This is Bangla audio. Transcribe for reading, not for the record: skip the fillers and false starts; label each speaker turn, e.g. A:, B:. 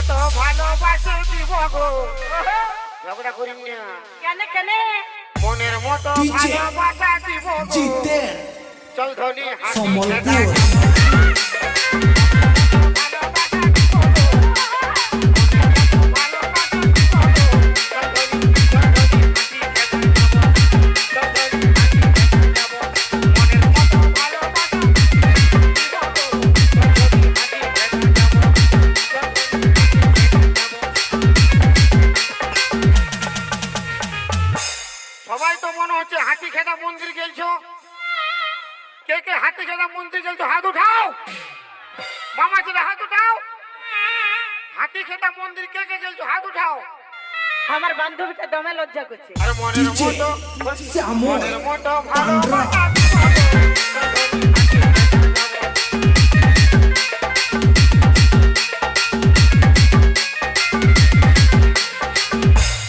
A: মতো ভালোবাসে দিব গো ঝগড়া করিম না
B: কেন কেন
A: মনের মতো ভালোবাসা দিব গো চল ধনি হাসি
C: সম্বলপুর
A: সবাই তো মনে হচ্ছে হাতি খেদা মন্দির গেলছো কে কে হাতি খেদা মন্দির গেলছো হাত উঠাও মামা ছেলে হাত উঠাও হাতি খেদা মন্দির কে কে গেলছো হাত উঠাও
B: আমার বান্ধবীটা দমে লজ্জা করছে
A: আরে মনের মতো ভালোবাসা